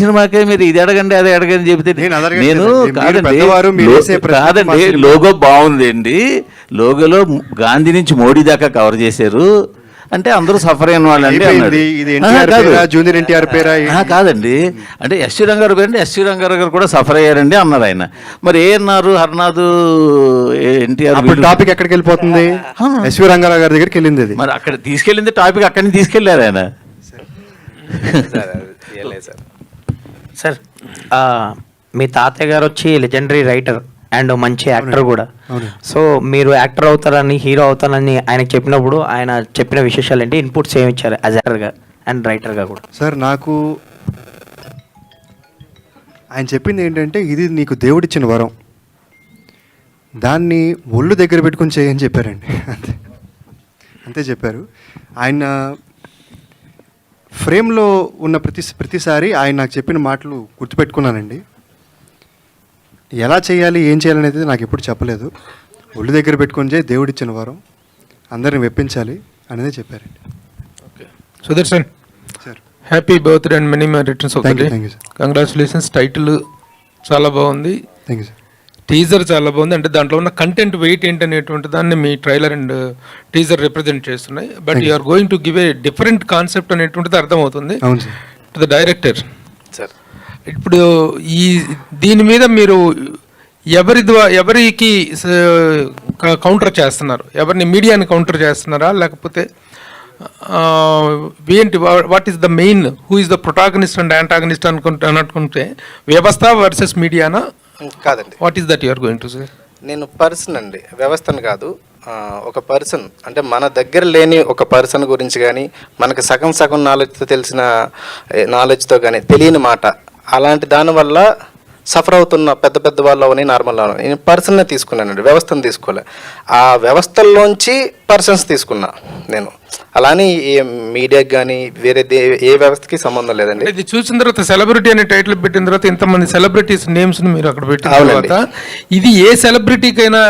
సినిమాకే మీరు ఇది అడగండి అది అడగని చెబితే నేను కాదండి లోగో బాగుందండి, లోగోలో గాంధీ నుంచి మోడీ దాకా కవర్ చేశారు అంటే అందరూ సఫర్ అయిన వాళ్ళండి కాదండి, అంటే ఎస్వి రంగారావు గారు అంటే ఎస్వి రంగారావు గారు కూడా సఫర్ అయ్యారండి అన్నారు ఆయన. మరి ఏ అన్నారు హర్నాథ్ ఎన్టీఆర్ టాపిక్ ఎక్కడికి వెళ్ళిపోతుంది, ఎస్వి రంగారావు గారి దగ్గరికి వెళ్ళింది. మరి అక్కడ తీసుకెళ్ళింది టాపిక్ అక్కడి నుంచి తీసుకెళ్లారు ఆయన. సార్ మీ తాతయ్య గారు వచ్చి లెజెండరీ రైటర్ అండ్ మంచి యాక్టర్ కూడా. సో మీరు యాక్టర్ అవుతారని హీరో అవుతారని ఆయనకు చెప్పినప్పుడు ఆయన చెప్పిన విశేషాలు ఏంటి, ఇన్పుట్స్ ఏమి ఇచ్చారు యాజ్ యాక్టర్గా అండ్ రైటర్గా కూడా? సార్ నాకు ఆయన చెప్పింది ఏంటంటే ఇది నీకు దేవుడిచ్చిన వరం, దాన్ని ఒళ్ళు దగ్గర పెట్టుకుని చేయని చెప్పారండి. అంతే అంతే చెప్పారు. ఆయన ఫ్రేమ్లో ఉన్న ప్రతిసారి ఆయన నాకు చెప్పిన మాటలు గుర్తుపెట్టుకున్నానండి. ఎలా చేయాలి ఏం చేయాలనేది నాకు ఎప్పుడు చెప్పలేదు. ఒళ్ళు దగ్గర పెట్టుకొని చేయి, దేవుడిచ్చిన వారం, అందరిని మెప్పించాలి అనేది చెప్పారండి. Okay Sudarshan sir, happy birthday and many more returns of the day. Congratulations. Title చాలా బాగుంది, థ్యాంక్ యూ సార్. టీజర్ చాలా బాగుంది, అంటే దాంట్లో ఉన్న కంటెంట్ వెయిట్ ఏంటనేటువంటి దాన్ని మీ ట్రైలర్ అండ్ టీజర్ రిప్రజెంట్ చేస్తున్నాయి. But you are going to give a different concept అనేటువంటిది అర్థమవుతుంది టు ద డైరెక్టర్. సార్ ఇప్పుడు ఈ దీని మీద మీరు ఎవరికి కౌంటర్ చేస్తున్నారు, ఎవరిని మీడియాని కౌంటర్ చేస్తున్నారా, లేకపోతే ఏంటి, what is the main, who is the protagonist and antagonist అనుకుంటే వ్యవస్థ వర్సెస్ మీడియానా? కాదండి, what is that you are going to say? నేను పర్సన్ అండి, వ్యవస్థను కాదు. ఒక పర్సన్ అంటే మన దగ్గర లేని ఒక పర్సన్ గురించి కానీ, మనకు సగం సగం నాలెడ్జ్తో తెలిసిన నాలెడ్జ్తో కానీ తెలియని మాట, అలాంటి దానివల్ల సఫర్ అవుతున్న పెద్ద పెద్ద వాళ్ళు అవని నార్మల్ అవని నేను పర్సన్నే తీసుకున్నానండి, వ్యవస్థను తీసుకోలే. ఆ వ్యవస్థల్లోంచి పర్సన్స్ తీసుకున్నా నేను. అలానే ఏ మీడియాకి కానీ వేరే ఏ వ్యవస్థకి సంబంధం లేదండి. ఇది చూసిన తర్వాత సెలబ్రిటీ అనే టైటిల్ పెట్టిన తర్వాత ఇంతమంది సెలబ్రిటీస్ నేమ్స్ మీరు అక్కడ పెట్టిన తర్వాత ఇది ఏ సెలబ్రిటీకైనా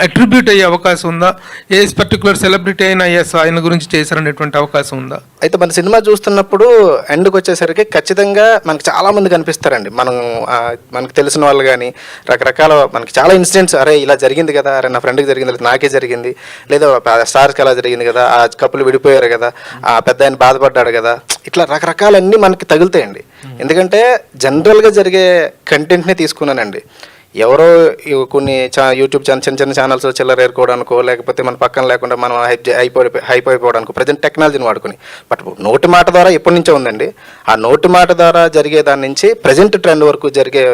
అట్రిబ్యూట్ అయ్యే అవకాశం ఉందా? ఏ పర్టికులర్ సెలబ్రిటీ అయినా ఎస్ ఆయన గురించి చేశారనేటువంటి అవకాశం ఉందా? అయితే మన సినిమా చూస్తున్నప్పుడు ఎండ్కి వచ్చేసరికి ఖచ్చితంగా మనకు చాలా మంది కనిపిస్తారండి. మనకు తెలిసిన వాళ్ళు కానీ రకరకాల మనకి చాలా ఇన్సిడెంట్స్, అరే ఇలా జరిగింది కదా, అరే నా ఫ్రెండ్కి జరిగింది, లేదా నాకే జరిగింది, లేదా స్టార్స్కి అలా జరిగింది కదా, ఆ కప్పులు విడిపోయారు కదా, ఆ పెద్ద ఆయన బాధపడ్డాడు కదా, ఇట్లా రకరకాలన్నీ మనకి తగులుతాయండి. ఎందుకంటే జనరల్గా జరిగే కంటెంట్నే తీసుకున్నానండి. ఎవరో కొన్ని యూట్యూబ్ చిన్న చిన్న ఛానల్స్ చిల్లర ఏరుకోవడానికో, లేకపోతే మన పక్కన లేకుండా మనం హైప్ అయిపోవడానికో ప్రజెంట్ టెక్నాలజీని వాడుకుని. బట్ నోటి మాట ద్వారా ఎప్పటి నుంచో ఉందండి. ఆ నోటి మాట ద్వారా జరిగే దాని నుంచి ప్రజెంట్ ట్రెండ్ వరకు జరిగే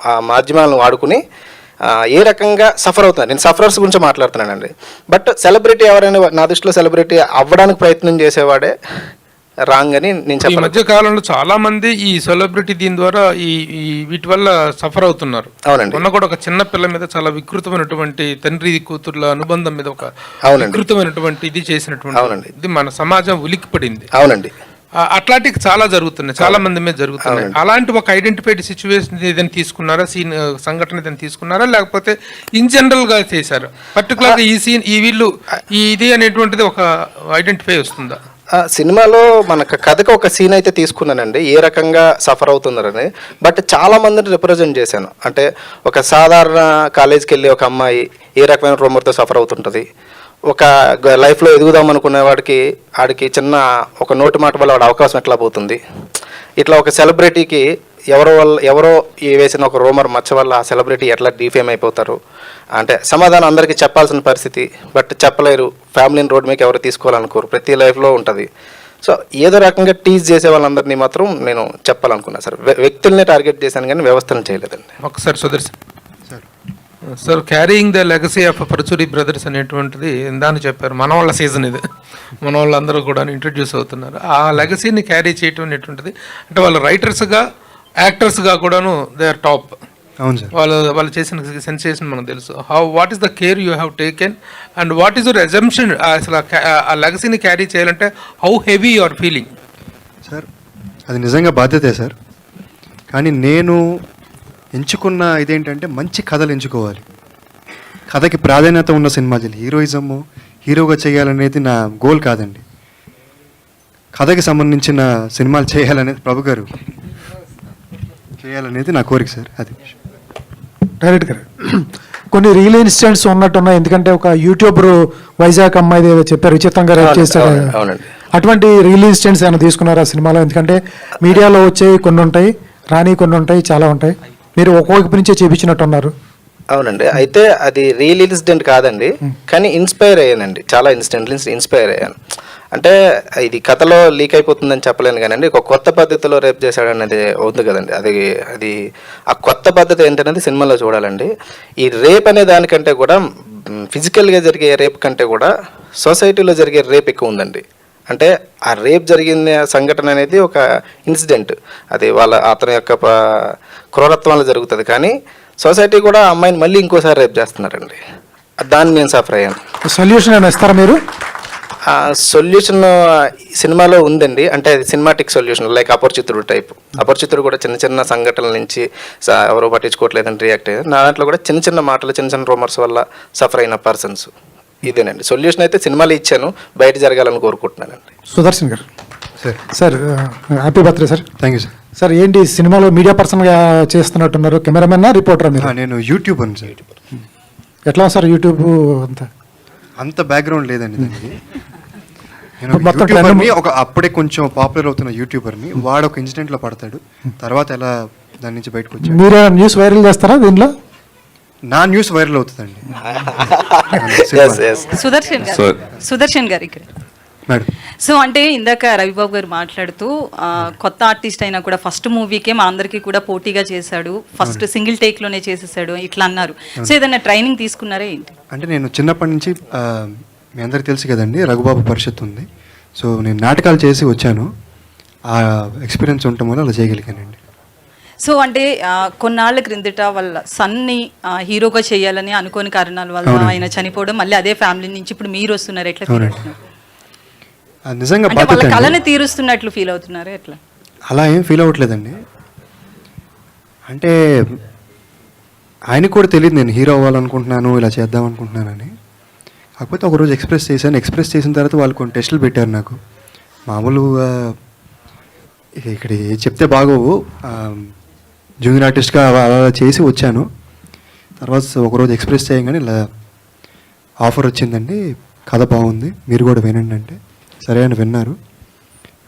ఆ మాధ్యమాలను వాడుకుని ఏ రకంగా సఫర్ అవుతుంది, నేను సఫరర్స్ గురించి మాట్లాడుతున్నానండి. బట్ సెలబ్రిటీ ఎవరైనా నా దృష్టిలో సెలబ్రిటీ అవ్వడానికి ప్రయత్నం చేసేవాడే రాంగ్ అని నేను చెప్పాను. ఈ మధ్య కాలంలో చాలా మంది ఈ సెలబ్రిటీ దీని ద్వారా ఈ వీటి వల్ల సఫర్ అవుతున్నారు. అవునండి, మొన్న కూడా ఒక చిన్న పిల్ల మీద చాలా వికృతమైనటువంటి తండ్రి కూతుర్ల అనుబంధం మీద ఒక వికృతమైనటువంటి ఇది చేసినటువంటి, అవునండి, ఇది మన సమాజం ఉలిక్కిపడింది. అవునండి, అట్లాంటివి చాలా జరుగుతున్నాయి, చాలా మంది మీద జరుగుతున్నాయి. అలాంటి ఒక ఐడెంటిఫైడ్ సిచ్యువేషన్ ఏదైనా తీసుకున్నారా, సీన్ సంఘటన ఏదైనా తీసుకున్నారా, లేకపోతే ఇన్ జనరల్ గా చేశారు? పర్టికులర్గా ఈ సీన్ ఈ వీళ్ళు ఇది అనేటువంటిది ఒక ఐడెంటిఫై వస్తుందా? సినిమాలో మనకు కథకు ఒక సీన్ అయితే తీసుకున్నానండి, ఏ రకంగా సఫర్ అవుతున్నారని. బట్ చాలా మందిని రిప్రజెంట్ చేశాను. అంటే ఒక సాధారణ కాలేజీకి వెళ్ళి ఒక అమ్మాయి ఏ రకమైన రూమర్తో సఫర్ అవుతుంటుంది, ఒక లైఫ్లో ఎదుగుదాం అనుకునే ఆడికి చిన్న ఒక నోటి మాట వల్ల వాడు అవకాశం ఎట్లా పోతుంది, ఇట్లా ఒక సెలబ్రిటీకి ఎవరో వేసిన ఒక రూమర్ మచ్చ వల్ల ఆ సెలబ్రిటీ ఎట్లా డిఫేమ్ అయిపోతారు అంటే సమాధానం అందరికీ చెప్పాల్సిన పరిస్థితి, బట్ చెప్పలేరు. ఫ్యామిలీని రోడ్ మీకు ఎవరు తీసుకోవాలనుకోరు, ప్రతి లైఫ్లో ఉంటుంది. సో ఏదో రకంగా టీజ్ చేసే వాళ్ళందరినీ మాత్రం నేను చెప్పాలనుకున్నాను సార్. వ్యక్తుల్ని టార్గెట్ చేశాను కానీ వ్యవస్థను చేయలేదండి. ఒకసారి Sudarshan sir, carrying the legacy of Paruchuri brothers అనేటువంటిది దాన్ని చెప్పారు. మన వాళ్ళ సీజన్ ఇది, మన వాళ్ళందరూ కూడా ఇంట్రడ్యూస్ అవుతున్నారు. ఆ లెగసీని క్యారీ చేయటం అనేటువంటిది అంటే వాళ్ళు రైటర్స్గా యాక్టర్స్గా కూడాను దే ఆర్ టాప్. అవును సార్, వాళ్ళు చేసిన సెన్సేషన్ మనకు తెలుసు. What is the care you have taken and what is your assumption? అసలు ఆ లెగసీని క్యారీ చేయాలంటే how heavy you are feeling? Sir అది నిజంగా బాధ్యతే సార్. కానీ నేను ఎంచుకున్న ఇదేంటంటే మంచి కథలు ఎంచుకోవాలి, కథకి ప్రాధాన్యత ఉన్న సినిమా చేయాలి. హీరోయిజము హీరోగా చేయాలనేది నా గోల్ కాదండి, కథకి సంబంధించిన సినిమాలు చేయాలనేది ప్రభు గారు చేయాలనేది నా కోరిక సార్. అది డైరెక్ట్ గారు కొన్ని రియల్ ఇన్సిడెంట్స్ ఉన్నట్టున్నాయి. ఎందుకంటే ఒక యూట్యూబర్ వైజాగ్ అమ్మాయి ఏదో చెప్పారు విచిత్రంగా రేప్ చేశారు. అవునండి. అటువంటి రియల్ ఇన్సిడెంట్స్ ఏమైనా తీసుకున్నారా సినిమాలో? ఎందుకంటే మీడియాలో వచ్చేవి కొన్ని ఉంటాయి, రాని కొన్ని ఉంటాయి, చాలా ఉంటాయి. మీరు ఒక్కొక్క నుంచే చేపించినట్టున్నారు. అవునండి. అయితే అది రియల్ ఇన్సిడెంట్ కాదండి, కానీ ఇన్స్పైర్ అయ్యానండి. చాలా ఇన్సిడెంట్లు ఇన్స్పైర్ అయ్యాను. అంటే ఇది కథలో లీక్ అయిపోతుందని చెప్పలేను కానండి, ఒక కొత్త పద్ధతిలో రేప్ చేశాడనేది ఉంది కదండి. అది ఆ కొత్త పద్ధతి ఏంటనేది సినిమాలో చూడాలండి. ఈ రేప్ అనే దానికంటే కూడా ఫిజికల్గా జరిగే రేప్ కంటే కూడా సొసైటీలో జరిగే రేప్ ఎక్కువ ఉందండి. అంటే ఆ రేప్ జరిగిన సంఘటన అనేది ఒక ఇన్సిడెంట్, అది అతని యొక్క క్రూరత్వంలో జరుగుతుంది. కానీ సొసైటీ కూడా ఆ అమ్మాయిని మళ్ళీ ఇంకోసారి రేప్ చేస్తున్నారండి. దాన్ని నేను సఫర్ అయ్యాను. సొల్యూషన్ ఏమైనా ఇస్తారా మీరు? సొల్యూషన్ సినిమాలో ఉందండి. అంటే అది సినిమాటిక్ సొల్యూషన్, లైక్ అపరిచితుడు టైప్. అపరిచితుడు కూడా చిన్న చిన్న సంఘటనల నుంచి ఎవరో పట్టించుకోవట్లేదని రియాక్ట్ అయ్యారు. నా దాంట్లో కూడా చిన్న చిన్న మాటలు, చిన్న చిన్న రూమర్స్ వల్ల సఫర్ అయిన పర్సన్స్. ఇదేనండి సొల్యూషన్. అయితే సినిమాలో ఇచ్చాను, బయట జరగాలని కోరుకుంటున్నానండి. సుదర్శన్ గారు sir. Sir happy birthday sir. Thank you sir. Sir ఏంటి సినిమాలో మీడియా పర్సన్గా చేస్తున్నట్టున్నారు? కెమెరామెన్నా, రిపోర్టరా మీరు? నేను యూట్యూబర్ని సార్. ఎట్లా సార్ యూట్యూబ్ అంతా? అంత బ్యాక్గ్రౌండ్ లేదండి దానికి. నేను మొత్తం యూట్యూబర్ని, ఒక అప్పుడే కొంచెం పాపులర్ అవుతున్న యూట్యూబర్ని. వాడు ఒక ఇన్సిడెంట్లో పడతాడు, తర్వాత ఎలా దాని నుంచి బయటకు వచ్చాడు. మీరు న్యూస్ వైరల్ చేస్తారా దీనిలో? నా న్యూస్ వైరల్ అవుతుందండి. సుదర్శన్ గారు ఇక్కడ మేడం. సో అంటే ఇందాక రవిబాబు గారు మాట్లాడుతూ కొత్త ఆర్టిస్ట్ అయినా కూడా ఫస్ట్ మూవీకే మా అందరికీ కూడా పోటీగా చేశాడు, ఫస్ట్ సింగిల్ టేక్లోనే చేసేసాడు ఇట్లా అన్నారు. సో ఏదైనా ట్రైనింగ్ తీసుకున్నారా ఏంటి? అంటే నేను చిన్నప్పటి నుంచి మీ అందరికి తెలుసు కదండి, రఘుబాబు పరిషత్ ఉంది. సో నేను నాటకాలు చేసి వచ్చాను. ఆ ఎక్స్పీరియన్స్ ఉండటం వల్ల అలా చేయగలిగానండి. సో అంటే కొన్నాళ్ళ క్రిందట వాళ్ళ సన్ని హీరోగా చేయాలని అనుకోని కారణాల వల్ల ఆయన చనిపోవడం, మళ్ళీ అదే ఫ్యామిలీ నుంచి ఇప్పుడు మీరు వస్తున్నారు, ఎట్లా ఫీల్ అవుతున్నారు? నిజంగా అంటే వాళ్ళ కళను తీరుస్తున్నట్లు ఫీల్ అవుతున్నారు ఎట్లా? అలా ఏం ఫీల్ అవ్వట్లేదండి. అంటే ఆయనకు కూడా తెలియదు నేను హీరో అవ్వాలనుకుంటున్నాను, ఇలా చేద్దాం అనుకుంటున్నానని. కాకపోతే ఒకరోజు ఎక్స్ప్రెస్ చేశాను. ఎక్స్ప్రెస్ చేసిన తర్వాత వాళ్ళు కొన్ని టెస్టులు పెట్టారు నాకు. మామూలుగా ఇక్కడ చెప్తే బాగోవు, జూనియర్ ఆర్టిస్ట్గా అలా చేసి వచ్చాను. తర్వాత ఒకరోజు ఎక్స్ప్రెస్ చేయగానే ఇలా ఆఫర్ వచ్చిందండి, కథ బాగుంది, మీరు కూడా వినండి అంటే సరే అని విన్నారు.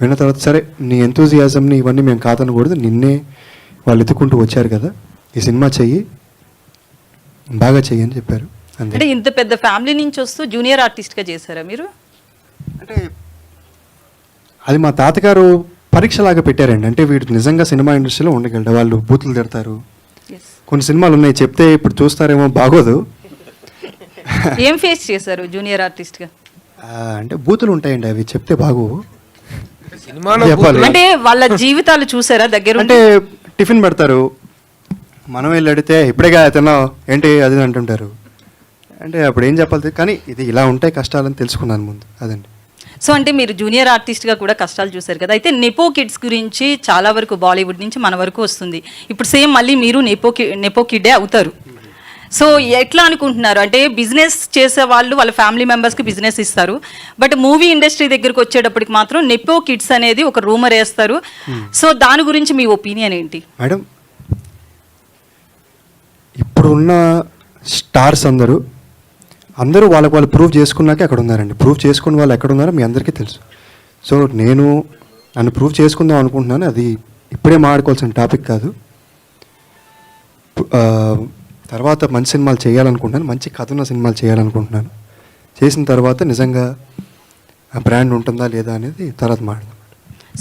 విన్న తర్వాత సరే నీ ఎంతూజియాజంని ఇవన్నీ మేము కాదనకూడదు, నిన్నే వాళ్ళు ఎత్తుకుంటూ వచ్చారు కదా, ఈ సినిమా చెయ్యి, బాగా చెయ్యి అని చెప్పారు. అంటే ఇంత పెద్ద ఫ్యామిలీ నుంచి వస్తూ జూనియర్ ఆర్టిస్ట్గా చేశారా మీరు? అంటే అది మా తాతగారు పరీక్షలాగా పెట్టారండి. అంటే వీడు నిజంగా సినిమా ఇండస్ట్రీలో ఉండగలడు. వాళ్ళు బూతులు తిడతారు, కొన్ని సినిమాలు ఉన్నాయి చెప్తే ఇప్పుడు చూస్తారేమో, బాగోదు. ఏం ఫేస్ చేశారు జూనియర్ ఆర్టిస్ట్గా? అంటే బూతులు ఉంటాయండి, అవి చెప్తే బాగోవు. సినిమాలో చెప్పాలి. అంటే వాళ్ళ జీవితాలు చూసారా దగ్గర? అంటే టిఫిన్ పెడతారు, మనం వెళ్ళి అడిగితే ఇప్పుడేగా తిన్నావు ఏంటి అది అంటుంటారు. అంటే అప్పుడు ఏం చెప్పాలి, కానీ ఇది ఇలా ఉంటాయి కష్టాలని తెలుసుకున్నాను ముందు. అదండి. సో అంటే మీరు జూనియర్ ఆర్టిస్ట్గా కూడా కష్టాలు చూశారు కదా. అయితే నెపో కిడ్స్ గురించి చాలా వరకు బాలీవుడ్ నుంచి మన వరకు వస్తుంది. ఇప్పుడు సేమ్ మళ్ళీ మీరు నెపో కిడ్డే అవుతారు. సో ఎట్లా అనుకుంటున్నారు? అంటే బిజినెస్ చేసే వాళ్ళు వాళ్ళ ఫ్యామిలీ మెంబర్స్కి బిజినెస్ ఇస్తారు, బట్ మూవీ ఇండస్ట్రీ దగ్గరకు వచ్చేటప్పటికి మాత్రం నెపో కిడ్స్ అనేది ఒక రూమర్ వేస్తారు. సో దాని గురించి మీ ఒపీనియన్ ఏంటి? మేడం, ఇప్పుడున్న స్టార్స్ అందరూ వాళ్ళకి వాళ్ళు ప్రూవ్ చేసుకున్నాకే అక్కడ ఉన్నారండి. ప్రూవ్ చేసుకున్న వాళ్ళు ఎక్కడ ఉన్నారో మీ అందరికీ తెలుసు. సో నేను నన్ను ప్రూవ్ చేసుకుందాం అనుకుంటున్నాను. అది ఇప్పుడే మాట్లాడుకోవాల్సిన టాపిక్ కాదు. తర్వాత మంచి సినిమాలు చేయాలనుకుంటున్నాను, మంచి కథ ఉన్న సినిమాలు చేయాలనుకుంటున్నాను. చేసిన తర్వాత నిజంగా ఆ బ్రాండ్ ఉంటుందా లేదా అనేది తర్వాత మాట్లాడదాం.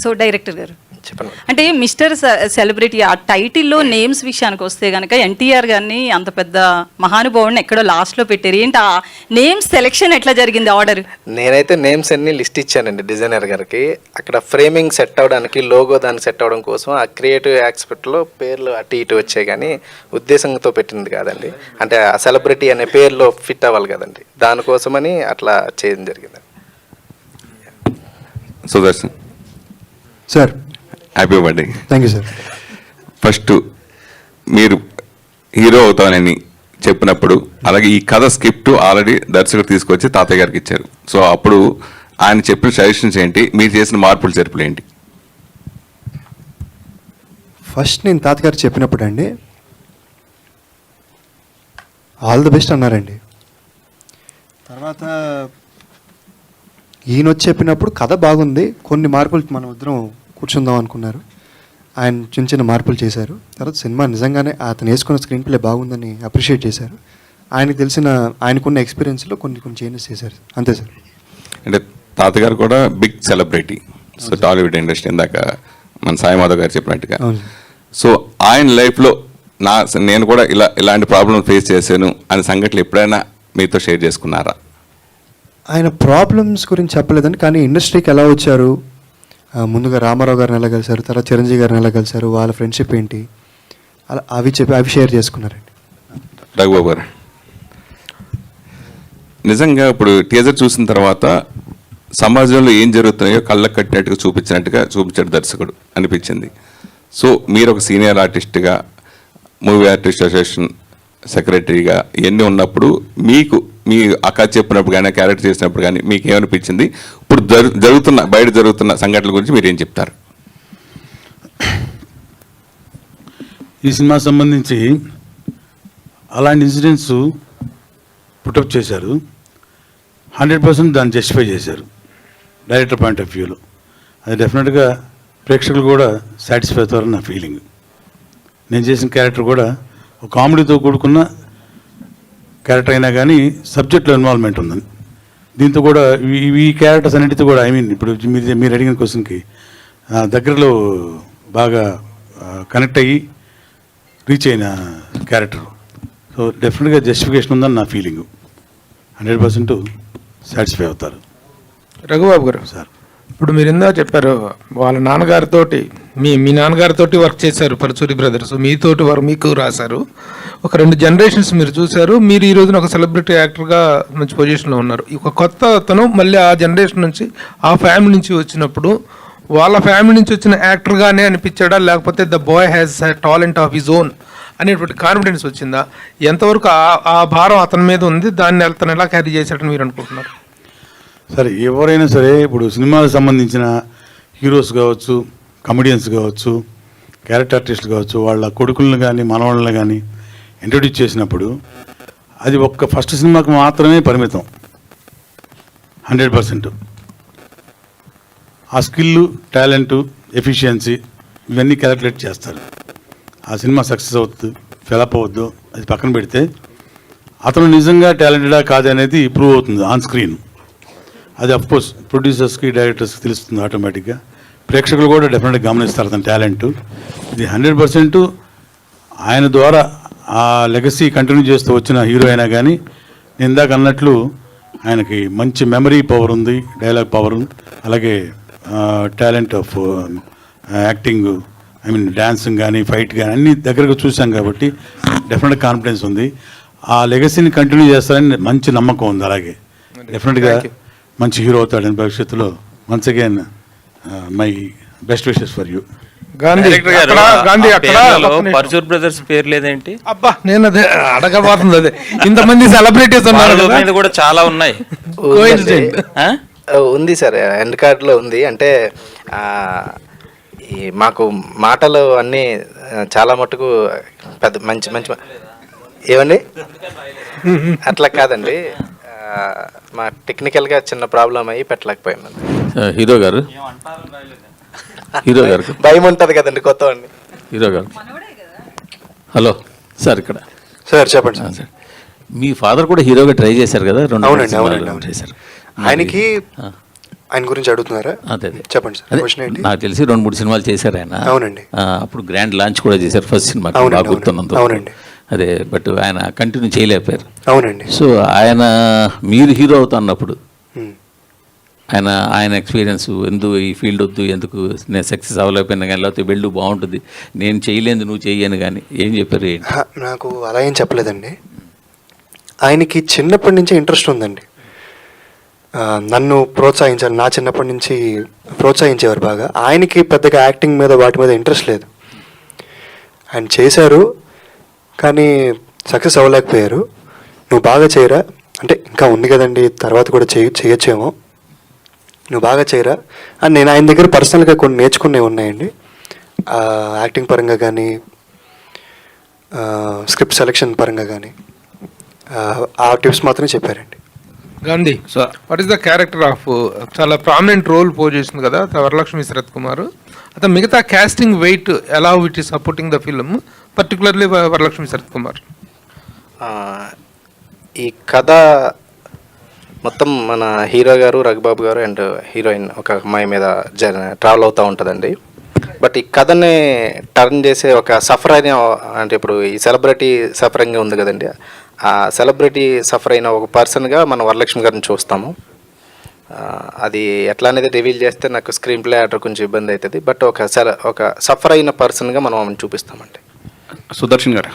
సో డైరెక్టర్ గారు చెప్పండి. అంటే మిస్టర్ సెలబ్రిటీ ఆ టైటిల్లో నేమ్స్ విషయానికి వస్తే కనుక ఎన్టీఆర్ గారిని అంత పెద్ద మహానుభావుడిని ఎక్కడో లాస్ట్లో పెట్టారు. ఏంటి ఆ నేమ్స్ సెలెక్షన్ ఎట్లా జరిగింది ఆర్డర్? నేనైతే నేమ్స్ అన్ని లిస్ట్ ఇచ్చానండి డిజైనర్ గారికి. అక్కడ ఫ్రేమింగ్ సెట్ అవడానికి, లోగో దానికి సెట్ అవడం కోసం ఆ క్రియేటివ్ ఆస్పెక్ట్లో పేర్లు అటు ఇటు వచ్చాయి, కానీ ఉద్దేశంతో పెట్టింది కాదండి. అంటే ఆ సెలబ్రిటీ అనే పేర్లో ఫిట్ అవ్వాలి కదండి, దానికోసమని అట్లా చేయడం జరిగింది. Sudarshan sir, happy birthday. Thank you sir. First మీరు హీరో అవుతానని చెప్పినప్పుడు, అలాగే ఈ కథ స్క్రిప్ట్ ఆల్రెడీ దర్శకుడు తీసుకొచ్చి తాతయ్య గారికి ఇచ్చారు. సో అప్పుడు ఆయన చెప్పిన సజెషన్స్ ఏంటి, మీరు చేసిన మార్పులు చేర్పులు ఏంటి? ఫస్ట్ నేను తాతగారు చెప్పినప్పుడు అండి ఆల్ ది బెస్ట్ అన్నారండి. తర్వాత ఈయన వచ్చి చెప్పినప్పుడు కథ బాగుంది, కొన్ని మార్పులు మనం ఇద్దరం కూర్చుందాం అనుకున్నారు. ఆయన చిన్న చిన్న మార్పులు చేశారు. తర్వాత సినిమా నిజంగానే అతను వేసుకున్న స్క్రీన్ ప్లే బాగుందని అప్రిషియేట్ చేశారు. ఆయనకున్న ఎక్స్పీరియన్స్లో కొన్ని చేంజెస్ చేశారు, అంతే సార్. అంటే తాతగారు కూడా big celebrity, so Tollywood industry ఇందాక మన సాయి మాధవ్ గారు చెప్పినట్టుగా. సో ఆయన లైఫ్లో నేను కూడా ఇలాంటి ప్రాబ్లం ఫేస్ చేశాను అనే సంఘటనలు ఎప్పుడైనా మీతో షేర్ చేసుకున్నారా? ఆయన ప్రాబ్లమ్స్ గురించి చెప్పలేదండి, కానీ ఇండస్ట్రీకి ఎలా వచ్చారు, ముందుగా రామారావు గారిని ఎలా కలిశారు, తర్వాత చిరంజీవి గారిని ఎలా కలిశారు, వాళ్ళ ఫ్రెండ్షిప్ ఏంటి, అలా అవి షేర్ చేసుకున్నారండి. రఘుబాబు గారు, నిజంగా ఇప్పుడు టీజర్ చూసిన తర్వాత సమాజంలో ఏం జరుగుతున్నాయో కళ్ళకు కట్టినట్టుగా చూపించాడు దర్శకుడు అనిపించింది. సో మీరు ఒక సీనియర్ ఆర్టిస్ట్గా, మూవీ ఆర్టిస్ట్ అసోసియేషన్ సెక్రటరీగా ఇవన్నీ ఉన్నప్పుడు మీకు మీ అక్క చెప్పినప్పుడు కానీ క్యారెక్టర్ చేసినప్పుడు కానీ మీకు ఏమనిపించింది? ఇప్పుడు బయట జరుగుతున్న సంఘటనల గురించి మీరు ఏం చెప్తారు? ఈ సినిమా సంబంధించి అలాంటి ఇన్సిడెంట్స్ పుటప్ చేశారు. 100% దాన్ని జస్టిఫై చేశారు డైరెక్టర్ పాయింట్ ఆఫ్ వ్యూలో. అది డెఫినెట్గా ప్రేక్షకులు కూడా సాటిస్ఫై అవుతారని నా ఫీలింగ్. నేను చేసిన క్యారెక్టర్ కూడా ఒక కామెడీతో కూడుకున్న క్యారెక్టర్ అయినా కానీ సబ్జెక్ట్లో ఇన్వాల్వ్మెంట్ ఉందని. దీంతో కూడా ఈ క్యారెక్టర్స్ అన్నిటితో కూడా ఇప్పుడు మీరు అడిగిన క్వశ్చన్కి దగ్గరలో బాగా కనెక్ట్ అయ్యి రీచ్ అయిన క్యారెక్టర్. సో డెఫినెట్గా జస్టిఫికేషన్ ఉందని నా ఫీలింగు. 100% సాటిస్ఫై అవుతారు. రఘుబాబు గారు సార్, ఇప్పుడు మీరు ఇందా చెప్పారు వాళ్ళ నాన్నగారితోటి మీ నాన్నగారితోటి వర్క్ చేశారు పరచూరి బ్రదర్స్, మీతోటి మీకు రాశారు. ఒక 2 జనరేషన్స్ మీరు చూశారు. మీరు ఈ రోజున ఒక సెలబ్రిటీ యాక్టర్గా మంచి పొజిషన్లో ఉన్నారు. ఒక కొత్త అతను మళ్ళీ ఆ జనరేషన్ నుంచి ఆ ఫ్యామిలీ నుంచి వచ్చినప్పుడు వాళ్ళ ఫ్యామిలీ నుంచి వచ్చిన యాక్టర్గానే అనిపించాడా, లేకపోతే the boy has talent of his own అనేటువంటి కాన్ఫిడెన్స్ వచ్చిందా? ఎంతవరకు ఆ భారం అతని మీద ఉంది, దాన్ని అతను ఎలా క్యారీ చేశాడని మీరు అనుకుంటున్నారు? సరే, ఎవరైనా సరే ఇప్పుడు సినిమాలకు సంబంధించిన హీరోస్ కావచ్చు, కమెడియన్స్ కావచ్చు, క్యారెక్టర్ ఆర్టిస్టులు కావచ్చు, వాళ్ళ కొడుకులను కానీ మనవాళ్ళని కానీ ఇంట్రొడ్యూస్ చేసినప్పుడు అది ఒక్క ఫస్ట్ సినిమాకి మాత్రమే పరిమితం. 100% ఆ స్కిల్లు, టాలెంటు, ఎఫిషియన్సీ ఇవన్నీ క్యాలిక్యులేట్ చేస్తారు. ఆ సినిమా సక్సెస్ అవుతుంది, ఫెలప్ అవుద్దు అది పక్కన పెడితే అతను నిజంగా టాలెంటెడా కాదనేది ప్రూవ్ అవుతుంది ఆన్ స్క్రీన్. అది అఫ్కోర్స్ ప్రొడ్యూసర్స్కి, డైరెక్టర్స్కి తెలుస్తుంది ఆటోమేటిక్గా. ప్రేక్షకులు కూడా డెఫినెట్గా గమనిస్తారు అతని టాలెంట్. ఇది 100% ఆయన ద్వారా ఆ లెగసీ కంటిన్యూ చేస్తూ వచ్చిన హీరో అయినా కానీ నేను ఇందాక అన్నట్లు ఆయనకి మంచి మెమరీ పవర్ ఉంది, డైలాగ్ పవర్, అలాగే టాలెంట్ ఆఫ్ యాక్టింగ్, డ్యాన్సింగ్ కానీ ఫైట్ కానీ అన్ని దగ్గరగా చూసాం కాబట్టి డెఫినెట్గా కాన్ఫిడెన్స్ ఉంది. ఆ లెగసీని కంటిన్యూ చేస్తారని మంచి నమ్మకం ఉంది. అలాగే డెఫినెట్గా మంచి హీరో అవుతాడని భవిష్యత్తులో. Once again my best wishes for you. Paruchuri brothers పేరు లేదేంటి? అబ్బా, నేను అదే అడగబోతుంది. అదే ఇంతమంది సెలబ్రిటీస్ ఉన్నారు కూడా చాలా ఉన్నాయి. ఉంది సార్, ఎండ్ కార్డ్లో ఉంది. అంటే ఈ మాకు మాటలు అన్నీ చాలా మటుకు పెద్ద మంచి మంచి ఏమండి అట్లా కాదండి, మా టెక్నికల్గా చిన్న ప్రాబ్లం అయ్యి పెట్టలేకపోయాను. హీరో గారు భయం ఉంటుంది కదండి కొత్త అండి. హీరో గారు, హలో సార్, ఇక్కడ సార్ చెప్పండి సార్. మీ ఫాదర్ కూడా హీరోగా ట్రై చేశారు కదా? అవునండి చేశారు. ఆయనకి ఆయన గురించి అడుగుతున్నారా? అదే చెప్పండి సార్. క్వశ్చన్ ఏంటి? నాకు తెలిసి 2-3 సినిమాలు చేశారు ఆయన. అవునండి. అప్పుడు గ్రాండ్ లాంచ్ కూడా చేశారు ఫస్ట్ సినిమా, బాగా గుర్తున్నంత. అవునండి. అదే, బట్ ఆయన కంటిన్యూ చేయలేకపోయారు. అవునండి. సో మీరు హీరో అవుతున్నప్పుడు ఆయన ఎక్స్పీరియన్స్, ఎందుకు ఈ ఫీల్డ్ వద్దు, ఎందుకు నేను సక్సెస్ అవ్వలేకపోయినా కానీ, లేకపోతే వెళ్ళు బాగుంటుంది, నేను చేయలేదు నువ్వు చెయ్యను కానీ ఏం చెప్పారు? నాకు అలా ఏం చెప్పలేదండి. ఆయనకి చిన్నప్పటి నుంచే ఇంట్రెస్ట్ ఉందండి. నన్ను ప్రోత్సహించారు, నా చిన్నప్పటి నుంచి ప్రోత్సహించేవారు బాగా. ఆయనకి పెద్దగా యాక్టింగ్ మీద వాటి మీద ఇంట్రెస్ట్ లేదు. ఆయన చేశారు కానీ సక్సెస్ అవ్వలేకపోయారు. నువ్వు బాగా చేయరా అంటే, ఇంకా ఉంది కదండి తర్వాత కూడా చేయొచ్చేమో, నువ్వు బాగా చేయరా అని నేను ఆయన దగ్గర పర్సనల్గా కొన్ని నేర్చుకునేవి ఉన్నాయండి. యాక్టింగ్ పరంగా కానీ స్క్రిప్ట్ సెలెక్షన్ పరంగా కానీ ఆ టిప్స్ మాత్రమే చెప్పారండి. Gandhi, what is the character of చాలా ప్రామినెంట్ రోల్ పోజ్ చేస్తుంది కదా వరలక్ష్మి శరత్ కుమార్, అతను మిగతా క్యాస్టింగ్ వెయిట్ ఎలా it is supporting the film, particularly Varalakshmi Sarath Kumar? ఈ కథ మొత్తం మన హీరో గారు, రఘుబాబు గారు అండ్ హీరోయిన్ ఒక అమ్మాయి మీద ట్రావెల్ అవుతూ ఉంటుందండి. బట్ ఈ కథని టర్న్ చేసే ఒక సఫర్ అయిన, అంటే ఇప్పుడు ఈ సెలబ్రిటీ సఫరింగ్ ఉంది కదండి, ఆ సెలబ్రిటీ సఫర్ అయిన ఒక పర్సన్గా మనం వరలక్ష్మి గారిని చూస్తాము. అది ఎట్లా అనేది రివీల్ చేస్తే నాకు స్క్రీన్ ప్లే ఆర్డర్ కొంచెం ఇబ్బంది అవుతుంది. బట్ ఒక సఫర్ అయిన పర్సన్గా మనం ఆమెను చూపిస్తామండి. సుదర్శన్ గారు,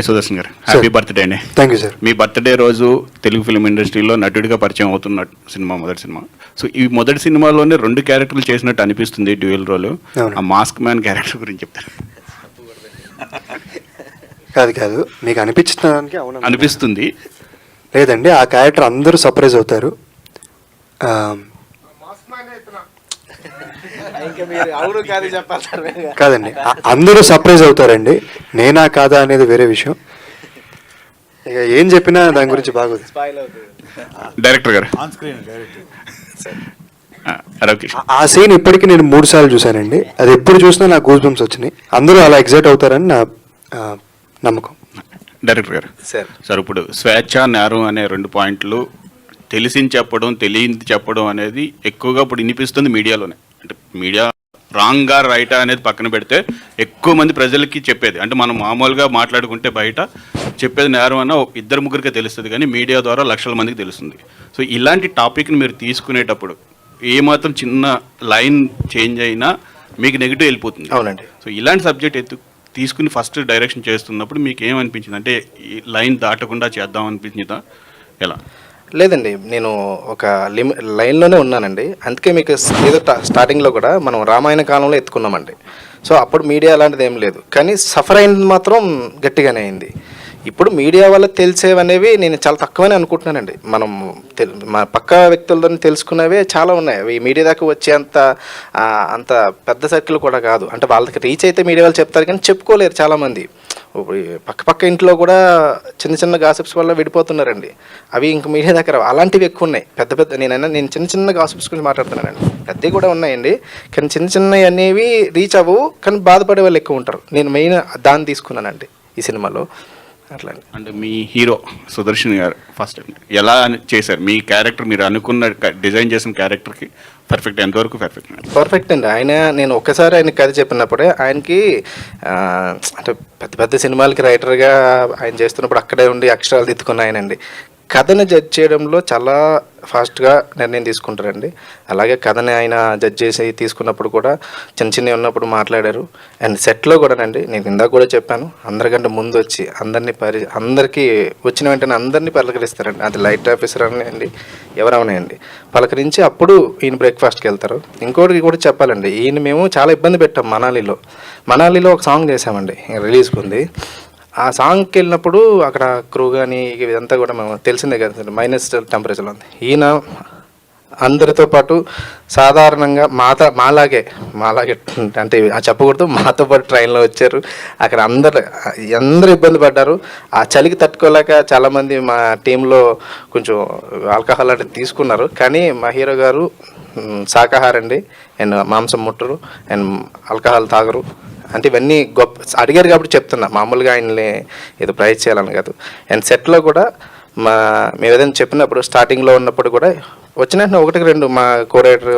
సుదర్శన్ గారు, హ్యాపీ బర్త్డే అండి. Thank you sir. Me birthday రోజు తెలుగు ఫిల్మ్ ఇండస్ట్రీలో నటుడిగా పరిచయం అవుతున్న సినిమా మొదటి సినిమా. సో ఈ మొదటి సినిమాలోనే 2 క్యారెక్టర్లు చేసినట్టు అనిపిస్తుంది, డ్యూయల్ రోల్. ఆ మాస్క్ మ్యాన్ క్యారెక్టర్ గురించి చెప్తారు? కాదు మీకు అనిపించడానికి అనిపిస్తుంది లేదండి, ఆ క్యారెక్టర్ అందరూ సర్ప్రైజ్ అవుతారు. కాదండి, అందరూ సర్ప్రైజ్ అవుతారండి. నేనా కాదా అనేది వేరే విషయం. ఇక ఏం చెప్పినా దాని గురించి బాగోదు. డైరెక్టర్ గారు, ఆ సీన్ ఇప్పటికీ నేను 3 సార్లు చూశానండి. అది ఎప్పుడు చూసినా నాకు గూస్ బంప్స్ వచ్చినాయి. అందరూ అలా ఎగ్జైట్ అవుతారని నా నమ్మకం. డైరెక్టర్ గారు, సార్ ఇప్పుడు స్వేచ్ఛ, నేరం అనే 2 పాయింట్లు తెలిసింది చెప్పడం, తెలియంది చెప్పడం అనేది ఎక్కువగా ఇప్పుడు వినిపిస్తుంది మీడియాలోనే. అంటే మీడియా రాంగ్గా రైటా అనేది పక్కన పెడితే ఎక్కువ మంది ప్రజలకి చెప్పేది, అంటే మనం మామూలుగా మాట్లాడుకుంటే బయట చెప్పేది నేరం అన్న 2-3కే తెలుస్తుంది, కానీ మీడియా ద్వారా లక్షల మందికి తెలుస్తుంది. సో ఇలాంటి టాపిక్ని మీరు తీసుకునేటప్పుడు ఏమాత్రం చిన్న లైన్ చేంజ్ అయినా మీకు నెగిటివ్ వెళ్ళిపోతుంది. అవునండి. సో ఇలాంటి సబ్జెక్ట్ తీసుకుని ఫస్ట్ డైరెక్షన్ చేస్తున్నప్పుడు మీకు ఏమనిపించింది? అంటే ఈ లైన్ దాటకుండా చేద్దాం అనిపించిందా, ఎలా? లేదండి, నేను ఒక లైన్లోనే ఉన్నానండి. అందుకే మీకు ఏదో స్టార్టింగ్లో కూడా మనం రామాయణ కాలంలో ఎత్తుకున్నామండి. సో అప్పుడు మీడియా అలాంటిది ఏం లేదు, కానీ సఫర్ అయింది మాత్రం గట్టిగానే అయింది. ఇప్పుడు మీడియా వల్ల తెలిసేవనేవి నేను చాలా తక్కువనే అనుకుంటున్నానండి. మనం మా పక్క వ్యక్తులతో తెలుసుకునేవే చాలా ఉన్నాయి. అవి మీడియా దాకా వచ్చే అంత పెద్ద సర్కిల్ కూడా కాదు. అంటే వాళ్ళకి రీచ్ అయితే మీడియా వాళ్ళు చెప్తారు, కానీ చెప్పుకోలేరు చాలామంది. పక్క ఇంట్లో కూడా చిన్న గాసిప్స్ వల్ల విడిపోతున్నారండి. అవి ఇంక మీడియా దగ్గర అలాంటివి ఎక్కువ ఉన్నాయి. నేను చిన్న గాసిప్స్ గురించి మాట్లాడుతున్నానండి. పెద్దవి కూడా ఉన్నాయండి, కానీ చిన్నవి అనేవి రీచ్ అవ్వవు, కానీ బాధపడే వాళ్ళు ఎక్కువ ఉంటారు. నేను మెయిన్ దాన్ని తీసుకున్నానండి ఈ సినిమాలో. అట్లా అంటే మీ హీరో సుదర్శన్ గారు ఫస్ట్ ఎలా చేశారు? మీ క్యారెక్టర్ మీరు అనుకున్న డిజైన్ చేసిన క్యారెక్టర్కి పర్ఫెక్ట్, ఎంతవరకు పర్ఫెక్ట్ అండి. నేను ఒక్కసారి ఆయన కథ చెప్పినప్పుడే ఆయనకి అంటే పెద్ద సినిమాలకి రైటర్గా ఆయన చేస్తున్నప్పుడు అక్కడే ఉండి అక్షరాలు దిద్దుకున్న ఆయనండి. కథను జడ్జ్ చేయడంలో చాలా ఫాస్ట్గా నిర్ణయం తీసుకుంటారండి. అలాగే కథని ఆయన జడ్జ్ చేసి తీసుకున్నప్పుడు కూడా చిన్నవి ఉన్నప్పుడు మాట్లాడారు. అండ్ సెట్లో కూడానండి, నేను ఇందాక కూడా చెప్పాను, అందరికంటే ముందు వచ్చి అందరికీ వచ్చిన వెంటనే అందరినీ పలకరిస్తారండి. అది లైట్ ఆఫీసర్ అండి, ఎవరవనాయండి, పలకరించి అప్పుడు ఈయన బ్రేక్ఫాస్ట్కి వెళ్తారు. ఇంకోటి కూడా చెప్పాలండి, ఈయన మేము చాలా ఇబ్బంది పెట్టాం. మనాలిలో ఒక సాంగ్ చేసామండి, రిలీజ్కి ఉంది. ఆ సాంగ్కి వెళ్ళినప్పుడు అక్కడ క్రూ కానీ ఇదంతా కూడా మేము తెలిసిందే కదా సార్, మైనస్ టెంపరేచర్లో ఉంది. ఈయన అందరితో పాటు సాధారణంగా మాలాగే అంటే చెప్పకూడదు, మాతో పాటు ట్రైన్లో వచ్చారు. అక్కడ అందరూ ఇబ్బంది పడ్డారు. ఆ చలికి తట్టుకోలేక చాలామంది మా టీంలో కొంచెం ఆల్కహాల్ అంటే తీసుకున్నారు. కానీ మా హీరో గారు శాకాహారండి, అండ్ మాంసం ముట్టరు, అండ్ ఆల్కహాల్ తాగరు. అంటే ఇవన్నీ గొప్ప అడిగారు కాబట్టి చెప్తున్నా, మామూలుగా ఆయన్ని ఏదో ప్రైజ్ చేయాలని కాదు. అండ్ సెట్లో కూడా మేము ఏదైనా చెప్పినప్పుడు స్టార్టింగ్లో ఉన్నప్పుడు కూడా వచ్చిన 1-2 మా కోరైటర్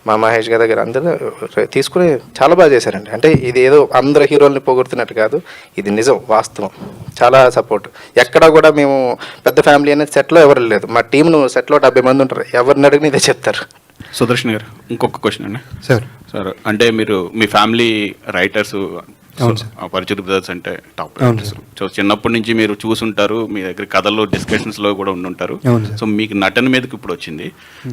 మా మహేష్ గారి దగ్గర అందరూ తీసుకుని చాలా బాగా చేశారండి. అంటే ఇది ఏదో అందరు హీరోల్ని పొగుడుతున్నట్టు కాదు, ఇది నిజం, వాస్తవం. చాలా సపోర్ట్. ఎక్కడ కూడా మేము పెద్ద ఫ్యామిలీ అనేది సెట్లో ఎవరు లేదు. మా టీంను సెట్లో 70 మంది ఉంటారు, ఎవరిని అడిగినా ఇదే చెప్తారు. సుదర్శన్ గారు, ఇంకొక క్వశ్చన్ అండి. సార్ అంటే మీరు మీ ఫ్యామిలీ రైటర్స్, పరచూరి బ్రదర్స్ అంటే టాప్ రైటర్స్. సో చిన్నప్పటి నుంచి మీరు చూసుంటారు, మీ దగ్గర కథల్లో డిస్కషన్స్లో కూడా ఉండుంటారు. సో మీకు నటన మీదకి ఇప్పుడు వచ్చింది.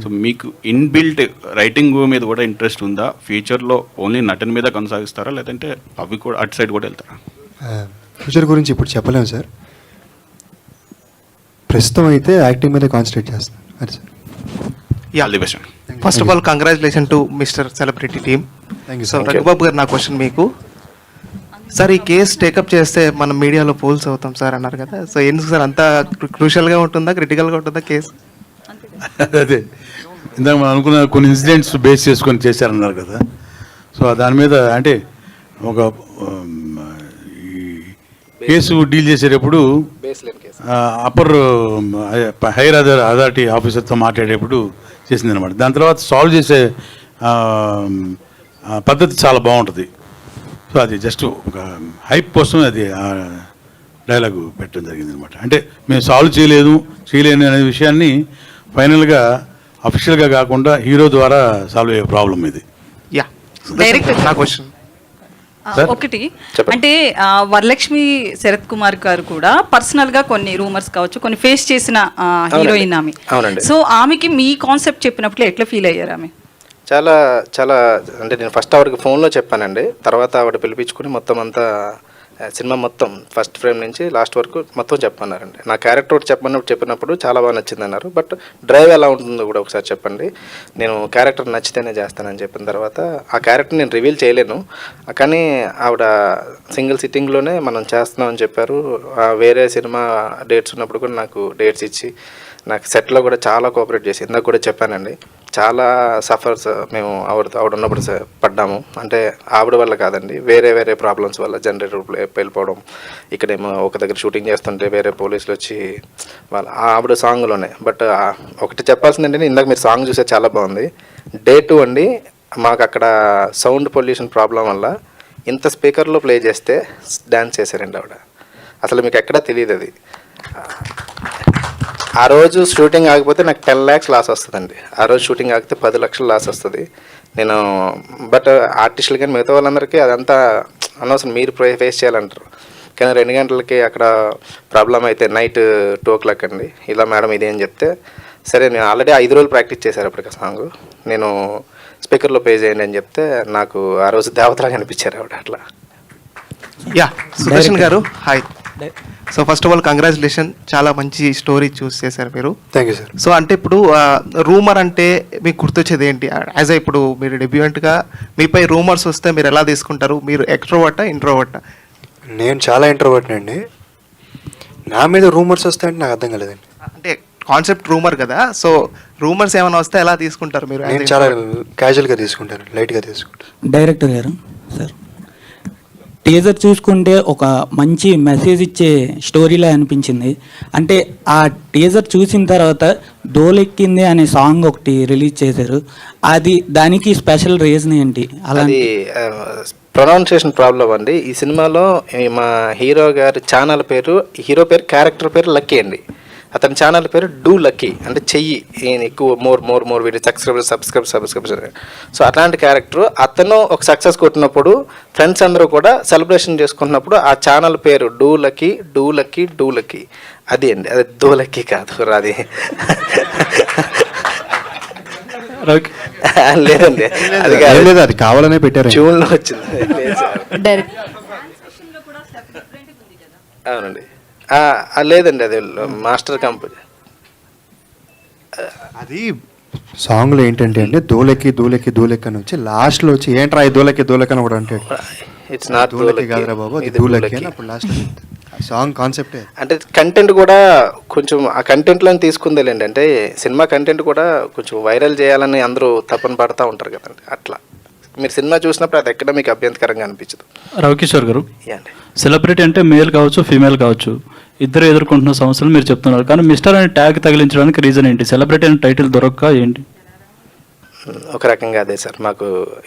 సో మీకు ఇన్బిల్ట్ రైటింగ్ మీద కూడా ఇంట్రెస్ట్ ఉందా? ఫ్యూచర్లో ఓన్లీ నటన మీద కొనసాగిస్తారా, లేదంటే అవి కూడా అటు సైడ్ కూడా వెళ్తారా? ఫ్యూచర్ గురించి ఇప్పుడు చెప్పలేము సార్. ప్రస్తుతం అయితే యాక్టింగ్ మీద కాన్సన్ట్రేట్ చేస్తాను. అది sir. Yeah, First of all, congratulations to Mr. Celebrity team. Thank you so sir. Raghubabu గారు, నా క్వశ్చన్ మీకు. సార్, ఈ కేసు టేకప్ చేస్తే మనం మీడియాలో పోల్స్ అవుతాం సార్ అన్నారు కదా, సో ఎందుకు సార్ అంత క్రూషియల్గా ఉంటుందా, క్రిటికల్గా ఉంటుందా కేసు? అదే ఇందాక మనం అనుకున్న కొన్ని ఇన్సిడెంట్స్ బేస్ చేసుకొని చేశారన్నారు కదా, సో దాని మీద అంటే ఒక ఈ కేసు డీల్ చేసేటప్పుడు అప్పర్ హైయర్ అథారిటీ ఆఫీసర్తో మాట్లాడేటప్పుడు చేసిందనమాట. దాని తర్వాత సాల్వ్ చేసే పద్ధతి చాలా బాగుంటుంది. సో అది జస్ట్ ఒక హైప్ కోసం అది డైలాగు పెట్టడం జరిగింది అనమాట. అంటే మేము సాల్వ్ చేయలేను అనే విషయాన్ని ఫైనల్గా అఫీషియల్గా కాకుండా హీరో ద్వారా సాల్వ్ అయ్యే ప్రాబ్లం ఇది. Yeah, Direct. నా క్వశ్చన్. ఒకటి అంటే వరలక్ష్మి శరత్ కుమార్ గారు కూడా పర్సనల్ గా కొన్ని రూమర్స్ కావచ్చు, కొన్ని ఫేస్ చేసిన హీరోయిన్ ఆమె. అవునండి. సో ఆమెకి మీ కాన్సెప్ట్ చెప్పినప్పుడు ఎట్లా ఫీల్ అయ్యారు ఆమె? చాలా చాలా అంటే నేను ఫస్ట్ ఆవిడకి ఫోన్లో చెప్పానండి. తర్వాత ఆవిడ పిలిపించుకుని మొత్తం అంతా సినిమా మొత్తం ఫస్ట్ ఫ్రేమ్ నుంచి లాస్ట్ వరకు మొత్తం చెప్పన్నారండి. నా క్యారెక్టర్ ఒకటి చెప్పినప్పుడు చాలా బాగా నచ్చింది అన్నారు. బట్ డ్రైవ్ ఎలా ఉంటుందో కూడా ఒకసారి చెప్పండి, నేను క్యారెక్టర్ నచ్చితేనే చేస్తానని చెప్పిన తర్వాత ఆ క్యారెక్టర్ నేను రివీల్ చేయలేను, కానీ ఆవిడ సింగిల్ సిట్టింగ్లోనే మనం చేస్తున్నామని చెప్పారు. వేరే సినిమా డేట్స్ ఉన్నప్పుడు కూడా నాకు డేట్స్ ఇచ్చి నాకు సెట్లో కూడా చాలా కోఆపరేట్ చేసి, ఇందాక కూడా చెప్పానండి, చాలా సఫర్స్ మేము ఆవిడ ఉన్నప్పుడు పడ్డాము. అంటే ఆవిడ వల్ల కాదండి, వేరే వేరే ప్రాబ్లమ్స్ వల్ల జనరేటర్ వెళ్ళిపోవడం, ఇక్కడేమో ఒక దగ్గర షూటింగ్ చేస్తుంటే వేరే పోలీసులు వచ్చి వాళ్ళ ఆవిడ సాంగ్లోనే. బట్ ఒకటి చెప్పాల్సింది ఏంటంటే, ఇందాక మీరు సాంగ్ చూసే చాలా బాగుంది. డే 2 అండి, మాకు అక్కడ సౌండ్ పొల్యూషన్ ప్రాబ్లం వల్ల ఇంత స్పీకర్లో ప్లే చేస్తే డ్యాన్స్ చేశారండి ఆవిడ. అసలు మీకు ఎక్కడా తెలియదు అది. ఆ రోజు షూటింగ్ ఆగిపోతే నాకు 10 lakhs లాస్ వస్తుందండి. ఆ రోజు షూటింగ్ ఆగితే 10 లక్షలు లాస్ వస్తుంది. నేను బట్ ఆర్టిస్టులు కానీ మిగతా వాళ్ళందరికీ అదంతా అనవసరం, మీరు ఫేస్ చేయాలంటారు. కానీ 2 గంటలకి అక్కడ ప్రాబ్లం అయితే నైట్ 2 o'clock అండి, ఇలా మేడం ఇదేం చెప్తే, సరే నేను ఆల్రెడీ 5 రోజులు ప్రాక్టీస్ చేశారు అప్పటికి సాంగ్, నేను స్పీకర్లో ప్లే చేయండి అని చెప్తే నాకు ఆ రోజు దేవతలాగా అనిపించారు ఆవిడ. అట్లా. యా, సుదర్శన్ గారు, hi. So first of all congratulation, చాలా మంచి స్టోరీ చూస్ చేశారు మీరు. Thank you sir. సో అంటే ఇప్పుడు రూమర్ అంటే మీకు గుర్తొచ్చేది ఏంటి? యాజ్ ఇప్పుడు మీరు డెబ్యూయెంట్గా మీపై రూమర్స్ వస్తే మీరు ఎలా తీసుకుంటారు? మీరు ఎక్స్ట్రోవర్టా ఇంట్రోవర్టా? నేను చాలా ఇంట్రోవర్ట్ అండి. నా మీద రూమర్స్ వస్తాయంటే నాకు అర్థం కాలేదండి. అంటే కాన్సెప్ట్ రూమర్ కదా, సో రూమర్స్ ఏమైనా వస్తే ఎలా తీసుకుంటారు మీరు? నేను చాలా క్యాజువల్గా తీసుకుంటాను, లైట్గా తీసుకుంటాను. డైరెక్టర్ గారు సార్, టీజర్ చూసుకుంటే ఒక మంచి మెసేజ్ ఇచ్చే స్టోరీలా అనిపించింది. అంటే ఆ టీజర్ చూసిన తర్వాత డోలెక్కింది అనే సాంగ్ ఒకటి రిలీజ్ చేశారు, దానికి స్పెషల్ రీజన్ ఏంటి? అది ప్రొనౌన్సియేషన్ ప్రాబ్లం అండి. ఈ సినిమాలో మా హీరో గారి ఛానల్ పేరు, హీరో పేరు, క్యారెక్టర్ పేరు లక్కీ అండి. అతని ఛానల్ పేరు డూ లక్కీ, అంటే చెయ్యి ఎక్కువ మోర్ వీడి సబ్స్క్రైబ్. సో అట్లాంటి క్యారెక్టర్. అతను ఒక సక్సెస్ కొట్టినప్పుడు ఫ్రెండ్స్ అందరూ కూడా సెలబ్రేషన్ చేసుకుంటున్నప్పుడు ఆ ఛానల్ పేరు డూ లక్కీ. అది అండి, అది దో లక్కీ కాదు, అది లేదండి, అది కావాలనే పెట్టారు, ట్యూన్లో వచ్చింది. అవునండి, లేదండి, అది మాస్టర్ కంపెనీ. అది సాంగ్లో ఏంటంటే అండి, దోలకి అని వచ్చి లాస్ట్లో వచ్చి ఏంట్రా ఈ దోలకి అని కూడా అంటే, ఇట్స్ నాట్ దోలకి కాదురా బాబు, అది దోలకి అని అప్పుడు లాస్ట్ సాంగ్ కాన్సెప్టే. అంటే కంటెంట్ కూడా కొంచెం ఆ కంటెంట్లో తీసుకుందేలేండి. అంటే సినిమా కంటెంట్ కూడా కొంచెం వైరల్ చేయాలని అందరూ తపన పడతా ఉంటారు కదండి. అట్లా మీరు సినిమా చూసినప్పుడు అది ఎక్కడ మీకు అభ్యంతకరంగా అనిపించదు. రవికిషోర్ గారు, సెలబ్రిటీ అంటే మేల్ కావచ్చు ఫీమేల్ కావచ్చు, ఇద్దరు ఎదుర్కొంటున్న సమస్యలు మీరు చెప్తున్నారు, కానీ మిస్టర్ అనే ట్యాగ్ తగిలించడానికి రీజన్ ఏంటి? సెలబ్రిటీ అనే టైటిల్ దొరక్క ఏంటి? ఒక రకంగా అదే సార్, మాకు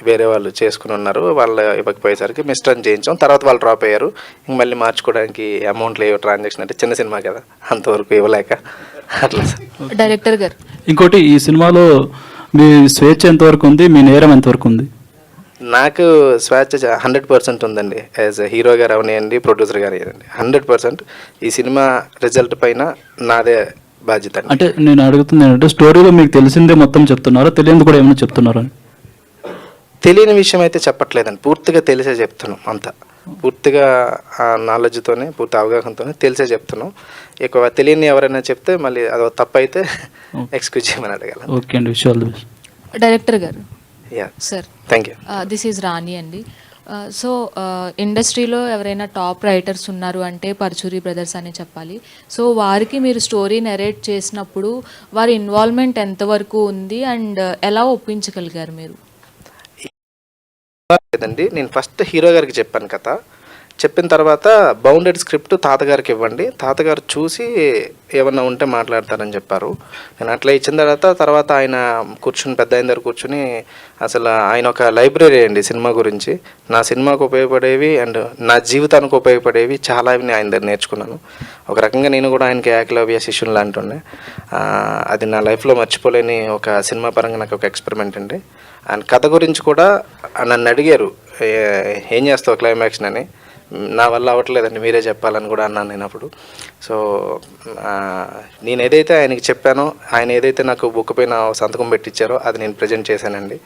వేరే వాళ్ళు చేసుకుని ఉన్నారు, వాళ్ళు ఇవ్వకపోయేసరికి మిస్టర్ అని చేయించాం. తర్వాత వాళ్ళు డ్రాప్ అయ్యారు. ఇంక మళ్ళీ మార్చుకోవడానికి అమౌంట్ లేవు, ట్రాన్సాక్షన్ అంటే చిన్న సినిమా కదా, అంతవరకు ఇవ్వలేక అట్లా సార్. డైరెక్టర్ గారు, ఇంకోటి, ఈ సినిమాలో మీ స్వేచ్ఛ ఎంతవరకు ఉంది, మీ నేరం ఎంతవరకు ఉంది? నాకు స్వేచ్ఛ 100% ఉందండి. యాజ్ హీరో గారు అవనియండి, ప్రొడ్యూసర్ గారు అయ్యారండి, 100%. ఈ సినిమా రిజల్ట్ పైన నాదే బాధ్యత. అంటే నేను అడుగుతుంది ఏంటంటే, స్టోరీలో మీకు తెలిసిందే మొత్తం చెప్తున్నారా, తెలియదు కూడా ఏమైనా చెప్తున్నారా? తెలియని విషయం అయితే చెప్పట్లేదండి, పూర్తిగా తెలిసే చెప్తున్నాం. అంతా పూర్తిగా నాలెడ్జ్తోనే, పూర్తి అవగాహనతోనే తెలిసే చెప్తున్నాం. ఎక్కువ తెలియని ఎవరైనా చెప్తే మళ్ళీ అదో తప్పు అయితే ఎక్స్క్యూజ్ చేయమని అడగాలి. ఓకే అండి, విషయాలు. డైరెక్టర్ గారు, yeah sir thank you. This is Rani అండి. సో ఇండస్ట్రీలో ఎవరైనా టాప్ రైటర్స్ ఉన్నారు అంటే పరుచూరి బ్రదర్స్ అని చెప్పాలి. సో వారికి మీరు స్టోరీ నెరేట్ చేసినప్పుడు వారి ఇన్వాల్వ్మెంట్ ఎంతవరకు ఉంది అండ్ ఎలా ఒప్పించగలిగారు మీరు? లేదండి, నేను ఫస్ట్ హీరో గారికి చెప్పాను కథ. చెప్పిన తర్వాత బౌండెడ్ స్క్రిప్ట్ తాతగారికి ఇవ్వండి, తాతగారు చూసి ఏమన్నా ఉంటే మాట్లాడతారని చెప్పారు. నేను అట్లా ఇచ్చిన తర్వాత ఆయన కూర్చుని పెద్ద ఆయన దగ్గర కూర్చుని అసలు ఆయన ఒక లైబ్రరీ అండి సినిమా గురించి. నా సినిమాకు ఉపయోగపడేవి అండ్ నా జీవితానికి ఉపయోగపడేవి చాలా ఆయన దగ్గర నేర్చుకున్నాను. ఒక రకంగా నేను కూడా ఆయనకి ఏకలవ్య శిష్యుని లాంటి ఉండే. అది నా లైఫ్లో మర్చిపోలేని ఒక సినిమా పరంగా నాకు ఒక ఎక్స్పెరిమెంట్ అండి. ఆయన కథ గురించి కూడా నన్ను అడిగారు, ఏం చేస్తావు క్లైమాక్స్ అని. నా వల్ల అవ్వట్లేదండి, మీరే చెప్పాలని కూడా అన్నాను నేను అప్పుడు. సో నేను ఏదైతే ఆయనకి చెప్పానో, ఆయన ఏదైతే నాకు బుక్ పైన సంతకం పెట్టించారో అది నేను ప్రజెంట్ చేశానండి.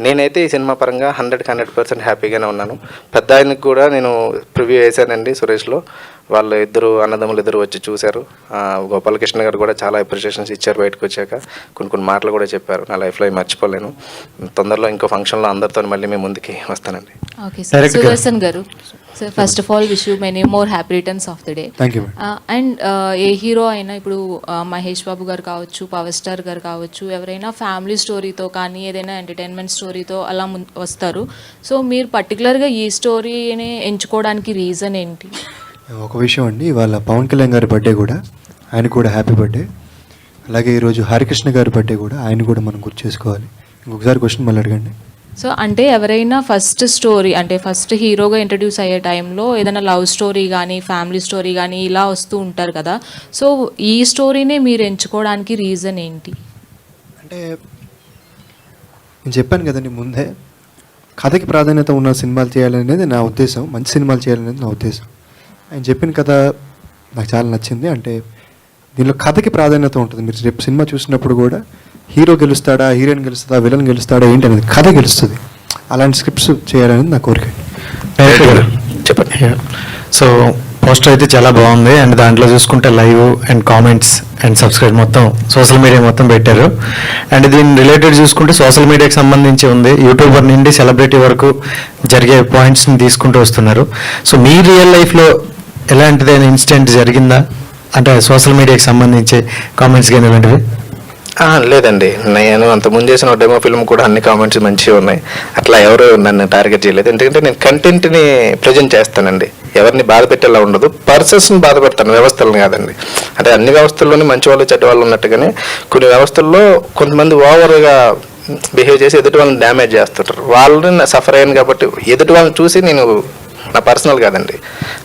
నేనైతే ఈ సినిమా పరంగా 100% హ్యాపీగానే ఉన్నాను. పెద్ద ఆయనకు కూడా నేను ప్రివ్యూ వేశానండి సురేష్లో. వాళ్ళు ఇద్దరు అన్నదమ్ములు ఇద్దరు వచ్చి చూశారు. గోపాలకృష్ణ గారు కూడా చాలా అప్రిషియేషన్స్ ఇచ్చారు బయటకు వచ్చాక. కొన్ని మాటలు కూడా చెప్పారు, నా లైఫ్లో మర్చిపోలేను. తొందరలో ఇంకో ఫంక్షన్లో అందరితో మళ్ళీ మేము ముందుకి వస్తానండి. Okay sir. సుదర్శన్ గారు, sir first of all wish you many more happy returns of the day. Thank you. And ఏ హీరో అయినా ఇప్పుడు మహేష్ బాబు గారు కావచ్చు, పవర్ స్టార్ గారు కావచ్చు, ఎవరైనా ఫ్యామిలీ స్టోరీతో కానీ ఏదైనా ఎంటర్టైన్మెంట్ స్టోరీతో అలా వస్తారు. సో మీరు పర్టికులర్గా ఈ స్టోరీని ఎంచుకోవడానికి రీజన్ ఏంటి? ఒక విషయం అండి, ఇవాళ పవన్ కళ్యాణ్ గారి బర్త్డే కూడా, ఆయన కూడా హ్యాపీ బర్త్డే. అలాగే ఈరోజు హరికృష్ణ గారి బర్త్డే కూడా, ఆయన కూడా మనం గుర్తు చేసుకోవాలి. ఇంకొకసారి క్వశ్చన్ మళ్ళీ అడగండి. సో అంటే ఎవరైనా ఫస్ట్ స్టోరీ అంటే ఫస్ట్ హీరోగా ఇంట్రడ్యూస్ అయ్యే టైంలో ఏదైనా లవ్ స్టోరీ కానీ ఫ్యామిలీ స్టోరీ కానీ ఇలా వస్తూ ఉంటారు కదా. సో ఈ స్టోరీనే మీరు ఎంచుకోవడానికి రీజన్ ఏంటి? అంటే నేను చెప్పాను కదండి ముందే, కథకి ప్రాధాన్యత ఉన్న సినిమాలు చేయాలనేది నా ఉద్దేశం, మంచి సినిమాలు చేయాలనేది నా ఉద్దేశం. ఆయన చెప్పిన కథ నాకు చాలా నచ్చింది. అంటే దీనిలో కథకి ప్రాధాన్యత ఉంటుంది. మీరు రేపు సినిమా చూసినప్పుడు కూడా హీరో గెలుస్తాడా, హీరోయిన్ గెలుస్తుందా, విలన్ గెలుస్తాడా ఏంటి అనేది కథ గెలుస్తుంది. అలాంటి స్క్రిప్ట్స్ చేయాలనేది నా కోరిక. చెప్పండి. సో పోస్టర్ అయితే చాలా బాగుంది అండ్ దాంట్లో చూసుకుంటే live and comments and subscribe మొత్తం సోషల్ మీడియా మొత్తం పెట్టారు. అండ్ దీని రిలేటెడ్ చూసుకుంటే సోషల్ మీడియాకి సంబంధించి ఉంది. యూట్యూబర్ నుండి సెలబ్రిటీ వరకు జరిగే పాయింట్స్ని తీసుకుంటూ వస్తున్నారు. సో మీ రియల్ లైఫ్లో ఎలాంటిదైనా ఇన్సిడెంట్ జరిగిందా, అంటే సోషల్ మీడియాకి సంబంధించి కామెంట్స్ కానీ ఇలాంటివి? లేదండి, నేను అంతకుముందు చేసిన డెమో ఫిల్మ్ కూడా అన్ని కామెంట్స్ మంచిగా ఉన్నాయి. అట్లా ఎవరు నన్ను టార్గెట్ చేయలేదు. ఎందుకంటే నేను కంటెంట్ని ప్రజెంట్ చేస్తానండి, ఎవరిని బాధ పెట్టేలా ఉండదు. పర్సన్స్ని బాధ పెడతాను, వ్యవస్థలను కాదండి. అంటే అన్ని వ్యవస్థల్లోనే మంచి వాళ్ళు చెడ్డ వాళ్ళు ఉన్నట్టుగానే కొన్ని వ్యవస్థల్లో కొంతమంది ఓవర్గా బిహేవ్ చేసి ఎదుటి వాళ్ళని డ్యామేజ్ చేస్తుంటారు. వాళ్ళని సఫర్ అయ్యాను కాబట్టి ఎదుటి వాళ్ళని చూసి నేను, నా పర్సనల్ కాదండి,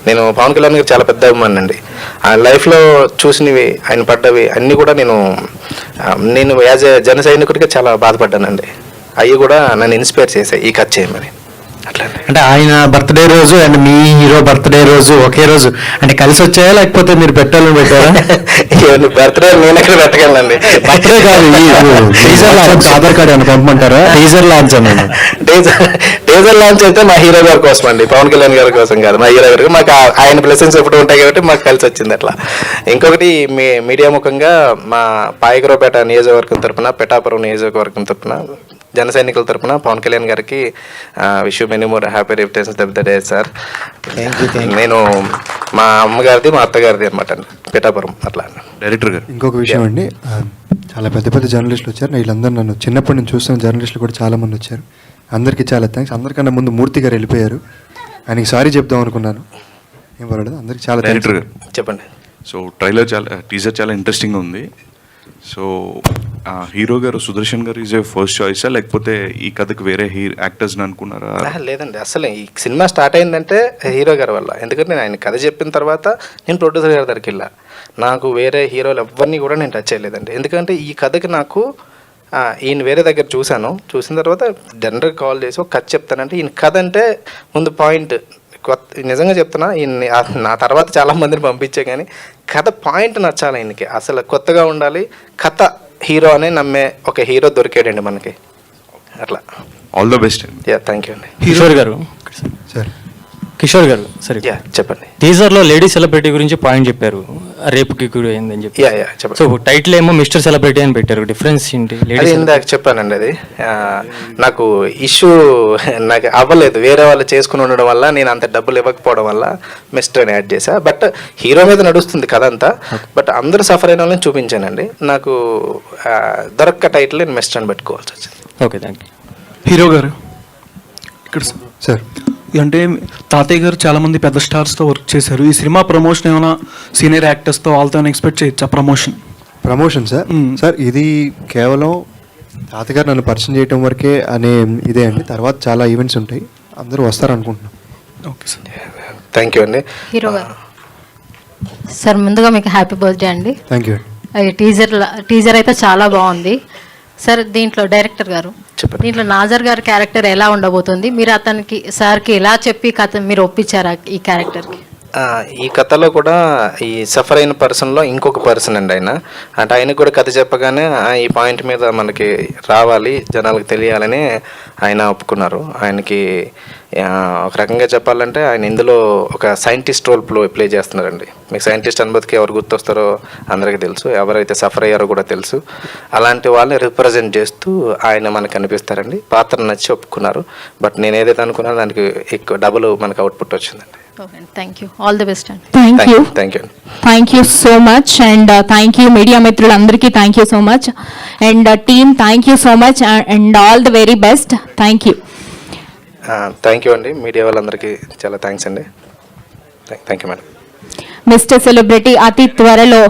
నేను పవన్ కళ్యాణ్ గారు చాలా పెద్ద అభిమాని అండి. ఆయన లైఫ్లో చూసినవి, ఆయన పడ్డవి అన్నీ కూడా నేను యాజ్ ఏ జన సైనికుడిగా చాలా బాధపడ్డానండి. అవి కూడా నన్ను ఇన్స్పైర్ చేశాయి ఈ కథ చేయమని. అట్లా అంటే ఆయన బర్త్డే రోజు అండ్ మీ హీరో బర్త్డే రోజు ఒకే రోజు అంటే కలిసి వచ్చాయా, లేకపోతే మీరు పెట్టాలని పెట్టారా? బర్త్డే నేను ఎక్కడ పెట్టగలండి. బర్త్డే కాదు, ఆధార్ కార్డు ఏమైనా పంపమంటారా? టీజర్ లాంచ్ అన్నాను. టీజర్ లాంచ్ అయితే మా హీరో గారి కోసం అండి, పవన్ కళ్యాణ్ గారి కోసం కాదు. మా హీరో గారికి మాకు ఆయన బ్లెస్సింగ్స్ ఎప్పుడు ఉంటాయి కాబట్టి మాకు కలిసి వచ్చింది అట్లా. ఇంకొకటి మీడియా ముఖంగా మా పాయకరావుపేట నియోజకవర్గం తరపున, పిఠాపురం నియోజకవర్గం తరపున, జన సైనికుల తరపున పవన్ కళ్యాణ్ గారికి wish you many more happy returns of the day sir. నేను మా అమ్మగారిది మా అత్తగారిది అనమాట అండి, పిఠాపురం. అట్లా డైరెక్టర్ గారు ఇంకొక విషయం అండి, చాలా పెద్ద పెద్ద జర్నలిస్టులు వచ్చారు. వీళ్ళందరూ నన్ను చిన్నప్పటి నుంచి చూస్తున్న జర్నలిస్టులు కూడా చాలామంది వచ్చారు. అందరికీ చాలా థ్యాంక్స్. అందరికన్నా ముందు మూర్తి గారు వెళ్ళిపోయారు, ఆయనకి సారీ చెప్దాం అనుకున్నాను, ఏం పర్వాలేదు. అందరికీ చాలా డైరెక్టర్ గారు చెప్పండి. సో టీజర్ చాలా ఇంట్రెస్టింగ్గా ఉంది. సో హీరో గారు సుదర్శన్ గారు ఈజ్ ఏ ఫస్ట్ చాయిసా, లేకపోతే ఈ కథకు వేరే యాక్టర్స్ని అనుకున్నారా? లేదండి, అసలు ఈ సినిమా స్టార్ట్ అయిందంటే హీరో గారి వల్ల. ఎందుకంటే నేను ఆయన కథ చెప్పిన తర్వాత నేను ప్రొడ్యూసర్ గారి దగ్గరికి వెళ్ళా. నాకు వేరే హీరోలు ఎవరిని కూడా నేను టచ్ చేయలేదండి. ఎందుకంటే ఈ కథకి నాకు ఈయన వేరే దగ్గర చూసిన తర్వాత జనరల్ కాల్ చేసి ఒక కథ చెప్తానంటే, ఈయన కథ అంటే ముందు పాయింట్ నిజంగా చెప్తున్నా, నా తర్వాత చాలా మందిని పంపించే కానీ కథ పాయింట్ నచ్చాలి ఆయనకి. అసలు కొత్తగా ఉండాలి కథ. హీరో అనే నమ్మే ఒక హీరో దొరికాడండి మనకి. అట్లా all the best. Thank you అండి. కిషోర్ గారు సార్ సరే చెప్పండి. టీజర్లో లేడీ సెలబ్రిటీ గురించి పాయింట్ చెప్పారు. రేపుకి గురి అయిందని చెప్పి. యా చెప్పండి. సో టైటిల్ ఏమో మిస్టర్ సెలబ్రిటీ అని పెట్టారు, డిఫరెన్స్ ఏంటి? అది ఇందాక చెప్పానండి, అది నాకు ఇష్యూ నాకు అవ్వలేదు, వేరే వాళ్ళు చేసుకుని ఉండడం వల్ల, నేను అంత డబ్బులు ఇవ్వకపోవడం వల్ల మిస్టర్ అని యాడ్ చేశా. బట్ హీరో మీద నడుస్తుంది కథ అంతా, బట్ అందరూ సఫర్ అయిన వాళ్ళని చూపించానండి. నాకు దొరక్క టైటిల్ నేను మిస్టర్ అని పెట్టుకోవాల్సి వచ్చింది. Okay, thank you. హీరో గారు ఇక్కడ సార్, అంటే తాతయ్య గారు చాలా మంది పెద్ద స్టార్స్తో వర్క్ చేశారు. ఈ సినిమా ప్రమోషన్ ఏమైనా సీనియర్ యాక్టర్స్తో వాళ్ళతో ఎక్స్పెక్ట్ చేయొచ్చా ప్రమోషన్? సార్ ఇది కేవలం తాతగారు నన్ను పరిచయం చేయడం వరకే అనే ఇదే అండి. తర్వాత చాలా ఈవెంట్స్ ఉంటాయి, అందరూ వస్తారు అనుకుంటున్నాం. ఓకే సార్, థ్యాంక్ యూ అండి. హీరో గారు సార్, ముందుగా మీకు హ్యాపీ బర్త్డే అండి. Thank you. టీజర్ అయితే చాలా బాగుంది సార్. దీంట్లో డైరెక్టర్ గారు, దీంట్లో నాజర్ గారి క్యారెక్టర్ ఎలా ఉండబోతుంది? మీరు అతనికి సార్కి ఎలా చెప్పి కథ మీరు ఒప్పించారా ఈ క్యారెక్టర్కి? ఈ కథలో కూడా ఈ సఫర్ అయిన పర్సన్లో ఇంకొక పర్సన్ అండి ఆయన. అంటే ఆయనకు కూడా కథ చెప్పగానే ఈ పాయింట్ మీద మనకి రావాలి, జనాలకు తెలియాలని ఆయన ఒప్పుకున్నారు. ఆయనకి ఒక రకంగా చెప్పాలంటే ఆయన ఇందులో ఒక సైంటిస్ట్ రోల్ ప్లే చేస్తున్నారండి. మీకు సైంటిస్ట్ అనుభూతికి ఎవరు గుర్తొస్తారో అందరికీ తెలుసు, ఎవరైతే సఫర్ అయ్యారో కూడా తెలుసు. అలాంటి వాళ్ళని రిప్రజెంట్ చేస్తూ ఆయన మనకు కనిపిస్తారండి. పాత్ర నచ్చి ఒప్పుకున్నారు. బట్ నేను ఏదైతే అనుకున్నానో దానికి ఎక్కువ డబుల్ మనకు అవుట్పుట్ వచ్చిందండి. Thank you, all the best అండి. Thank you so much and thank you media మిత్రులందరికీ thank you so much and team thank you so much and all the very best. Thank you. Thank you అండి, మీడియా వాళ్ళందరికీ చాలా thanks అండి. Thank you madam. Mister celebrity అతి త్వరలో